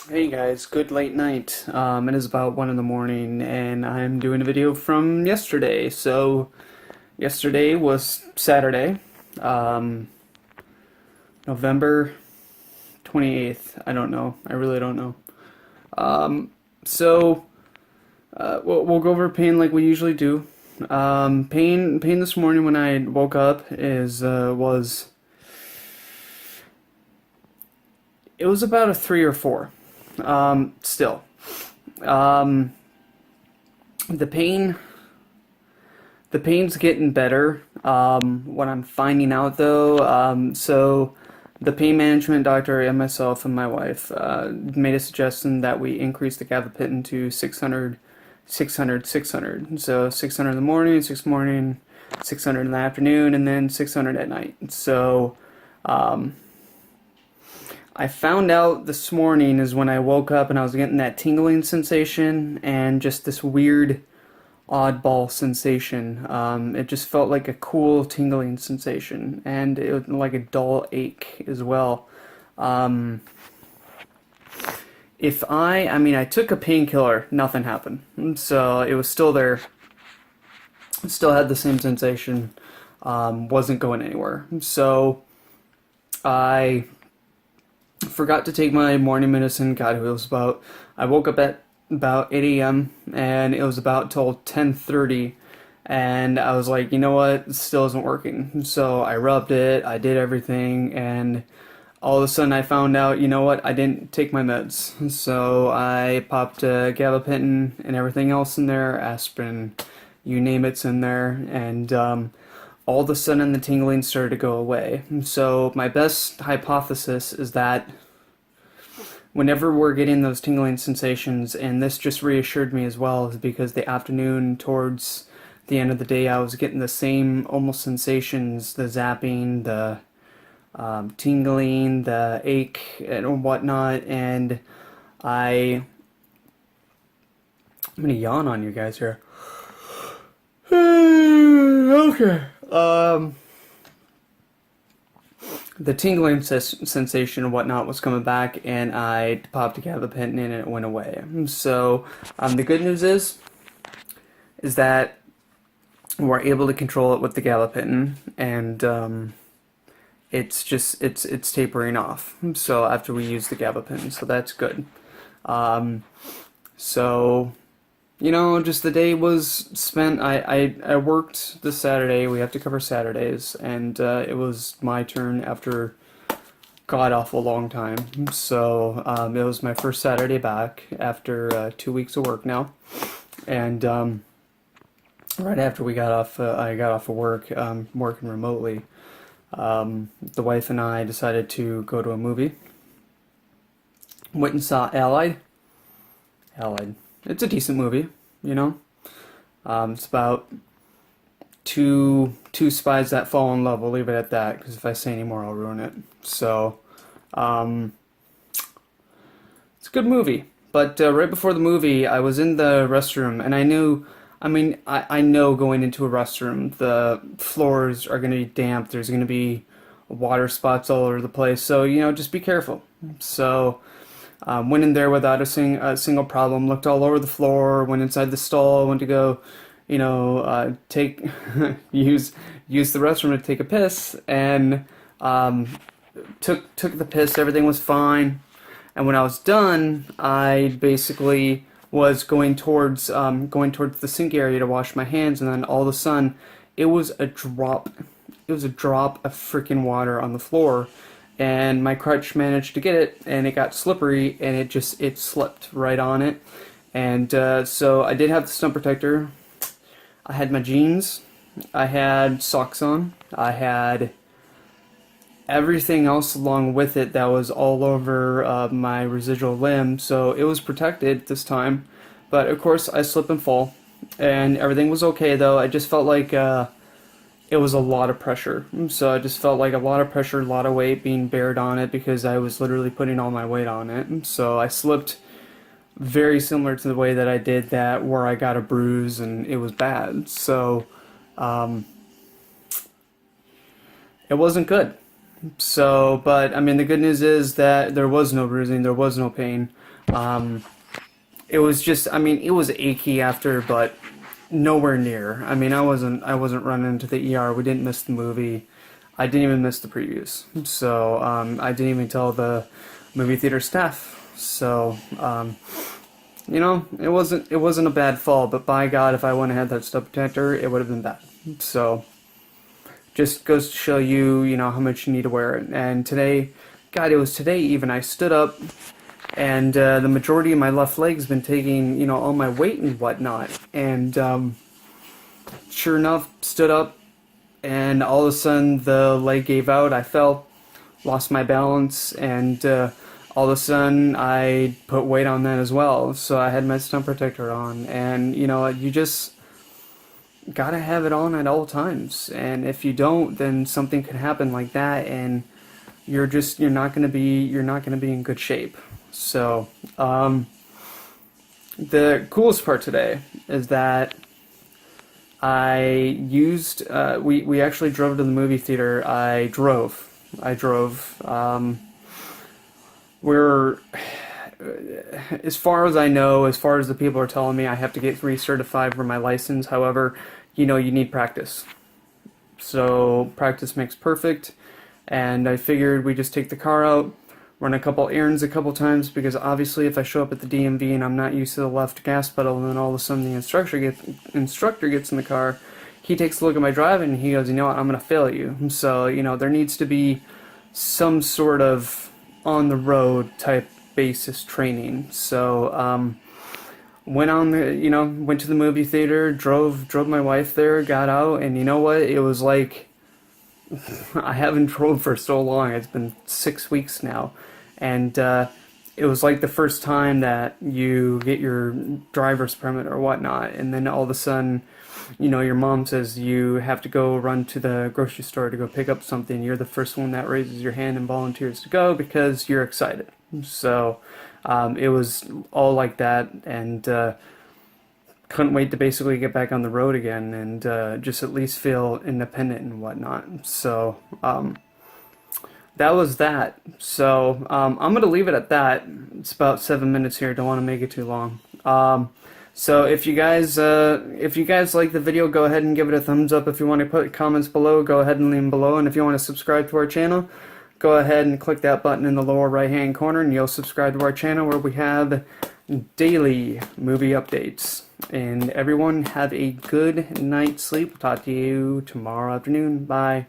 Hey guys, good late night. It is about 1 in the morning, and I'm doing a video from yesterday. So, yesterday was Saturday, um, November 28th. I don't know. I really don't know. So, we'll go over pain like we usually do. Pain this morning when I woke up was it was about a 3 or 4. Still, um, the pain The pain's getting better. What I'm finding out though, so the pain management doctor and myself and my wife made a suggestion that we increase the gabapentin to 600, 600, 600. So 600 in the morning, 600 in the afternoon, and then 600 at night. So um, I found out this morning is when I woke up and I was getting that tingling sensation and just this weird oddball sensation. It just felt like a cool tingling sensation, and it was like a dull ache as well. Um, I took a painkiller, nothing happened. So it was still there, still had the same sensation, wasn't going anywhere. So I forgot to take my morning medicine. God, it was about, I woke up at about 8 a.m. and it was about till 10:30, and I was like, you know what, it still isn't working. So I rubbed it, I did everything, and all of a sudden I found out, you know what, I didn't take my meds. So I popped gabapentin and everything else in there, aspirin, you name it's in there, and all of a sudden the tingling started to go away. So my best hypothesis is that whenever we're getting those tingling sensations, and this just reassured me as well, is because the afternoon towards the end of the day, I was getting the same almost sensations, the zapping, the tingling, the ache, and whatnot, and I, I'm gonna yawn on you guys here. Okay. The tingling sensation and whatnot was coming back, and I popped a gabapentin in and it went away. So the good news is that we're able to control it with the gabapentin, and it's tapering off. So after we use the gabapentin, so that's good. Um, so just the day was spent. I worked this Saturday. We have to cover Saturdays, and it was my turn after god awful long time. So it was my first Saturday back after 2 weeks of work now, and right after we got off, I got off of work, working remotely. The wife and I decided to go to a movie. Went and saw Allied. Allied. It's a decent movie, you know. It's about two spies that fall in love. We'll leave it at that because if I say any more, I'll ruin it. So, um, it's a good movie. But right before the movie, I was in the restroom, and I knew. I know going into a restroom, the floors are going to be damp. There's going to be water spots all over the place. So, just be careful. So, went in there without a single problem. Looked all over the floor. Went inside the stall. Went to go, take use the restroom to take a piss, and um, took the piss. Everything was fine. And when I was done, I basically was going towards the sink area to wash my hands, and then all of a sudden, it was a drop. It was a drop of freaking water on the floor, and my crutch managed to get it, and it got slippery, and it slipped right on it, and so I did have the stump protector. I had my jeans, I had socks on, I had everything else along with it that was all over my residual limb, so it was protected this time. But of course, I slip and fall, and everything was okay though. I just felt like it was a lot of pressure. So I just felt like a lot of pressure, a lot of weight being bared on it because I was literally putting all my weight on it. So I slipped very similar to the way that I did that where I got a bruise and it was bad. So um, it wasn't good. So, but I mean, the good news is that there was no bruising, there was no pain. It was just, I mean, it was achy after, but nowhere near. I mean, I wasn't running into the ER. We didn't miss the movie. I didn't even miss the previews. So, I didn't even tell the movie theater staff. So, it wasn't a bad fall, but by God, if I wouldn't have had that stub protector, it would have been bad. So, just goes to show you, how much you need to wear it. And today, God, it was today even, I stood up and the majority of my left leg's been taking, all my weight and whatnot. And sure enough, stood up, and all of a sudden the leg gave out. I fell, lost my balance, and all of a sudden I put weight on that as well. So I had my stump protector on, and you just gotta have it on at all times. And if you don't, then something could happen like that, and you're not gonna be in good shape. So, the coolest part today is that I used, we actually drove to the movie theater. I drove. We're, as far as I know, as far as the people are telling me, I have to get recertified for my license. However, you need practice. So, practice makes perfect. And I figured we just take the car out, run a couple errands a couple times, because obviously if I show up at the DMV and I'm not used to the left gas pedal, and then all of a sudden the instructor gets in the car, he takes a look at my driving and he goes, I'm going to fail you. So, there needs to be some sort of on the road type basis training. So, went to the movie theater, drove my wife there, got out, and you know what? It was like, I haven't drove for so long. It's been 6 weeks now. And it was like the first time that you get your driver's permit or whatnot. And then all of a sudden, your mom says you have to go run to the grocery store to go pick up something. You're the first one that raises your hand and volunteers to go because you're excited. So it was all like that. And couldn't wait to basically get back on the road again and just at least feel independent and whatnot. So that was that. So I'm gonna leave it at that. It's about 7 minutes here. Don't want to make it too long. So if you guys like the video, go ahead and give it a thumbs up. If you want to put comments below, go ahead and leave them below. And if you want to subscribe to our channel, go ahead and click that button in the lower right hand corner and you'll subscribe to our channel where we have daily movie updates. And everyone have a good night's sleep. Talk to you tomorrow afternoon. Bye.